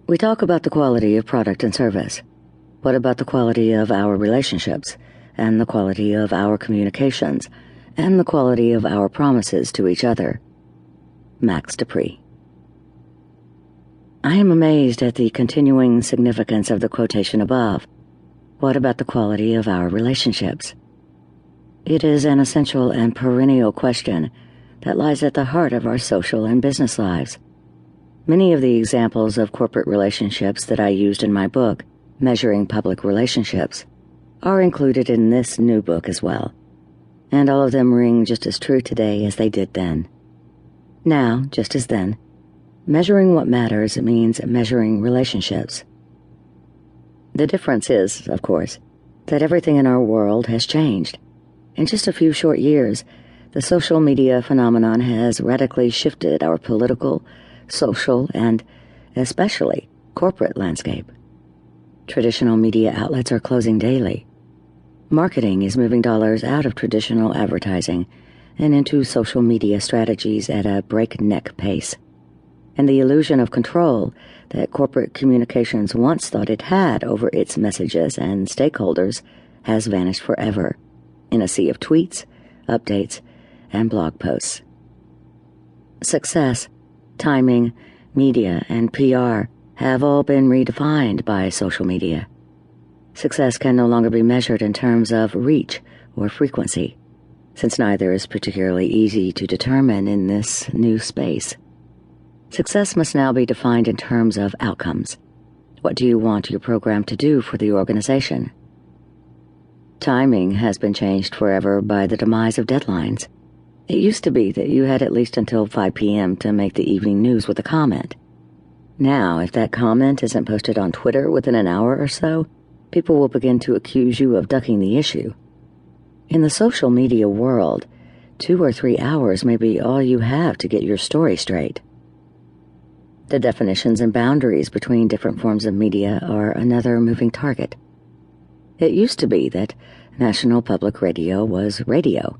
We talk about the quality of product and service. What about the quality of our relationships, and the quality of our communications, and the quality of our promises to each other? Max Dupree. I am amazed at the continuing significance of the quotation above. What about the quality of our relationships? It is an essential and perennial question that lies at the heart of our social and business lives. Many of the examples of corporate relationships that I used in my book, Measuring Public Relationships, are included in this new book as well, and all of them ring just as true today as they did then. Now, just as then, measuring what matters means measuring relationships. The difference is, of course, that everything in our world has changed. In just a few short years, the social media phenomenon has radically shifted our political, social, and especially corporate landscape. Traditional media outlets are closing daily. Marketing is moving dollars out of traditional advertising and into social media strategies at a breakneck pace. And the illusion of control that corporate communications once thought it had over its messages and stakeholders has vanished forever in a sea of tweets, updates, and blog posts. Success, timing, media, and PR have all been redefined by social media. Success can no longer be measured in terms of reach or frequency, since neither is particularly easy to determine in this new space. Success must now be defined in terms of outcomes. What do you want your program to do for the organization? Timing has been changed forever by the demise of deadlines. It used to be that you had at least until 5 p.m. to make the evening news with a comment. Now, if that comment isn't posted on Twitter within an hour or so, people will begin to accuse you of ducking the issue. In the social media world, 2 or 3 hours may be all you have to get your story straight. The definitions and boundaries between different forms of media are another moving target. It used to be that National Public Radio was radio.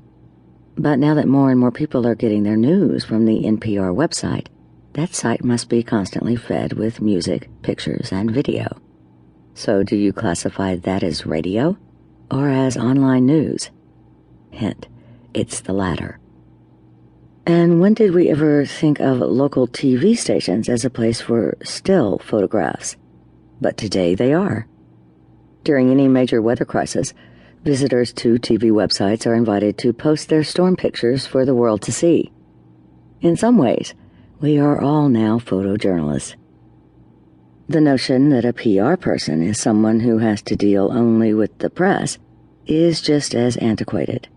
But now that more and more people are getting their news from the NPR website, that site must be constantly fed with music, pictures, and video. So do you classify that as radio or as online news? Hint, it's the latter. And when did we ever think of local TV stations as a place for still photographs? But today they are. During any major weather crisis, visitors to TV websites are invited to post their storm pictures for the world to see. In some ways, we are all now photojournalists. The notion that a PR person is someone who has to deal only with the press is just as antiquated.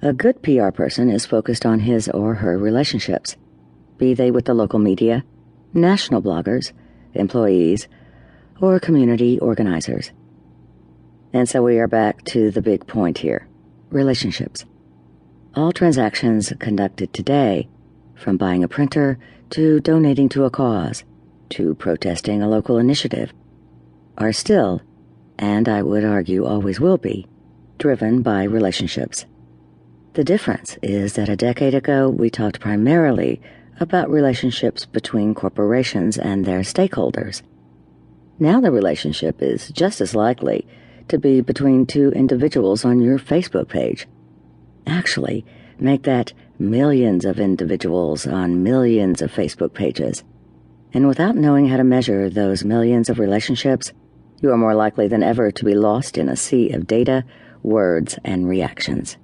A good PR person is focused on his or her relationships, be they with the local media, national bloggers, employees, or community organizers. And so we are back to the big point here, relationships. All transactions conducted today, from buying a printer to donating to a cause, to protesting a local initiative, are still, and I would argue always will be, driven by relationships. The difference is that a decade ago we talked primarily about relationships between corporations and their stakeholders. Now the relationship is just as likely to be between two individuals on your Facebook page. Actually, make that millions of individuals on millions of Facebook pages. And without knowing how to measure those millions of relationships, you are more likely than ever to be lost in a sea of data, words, and reactions.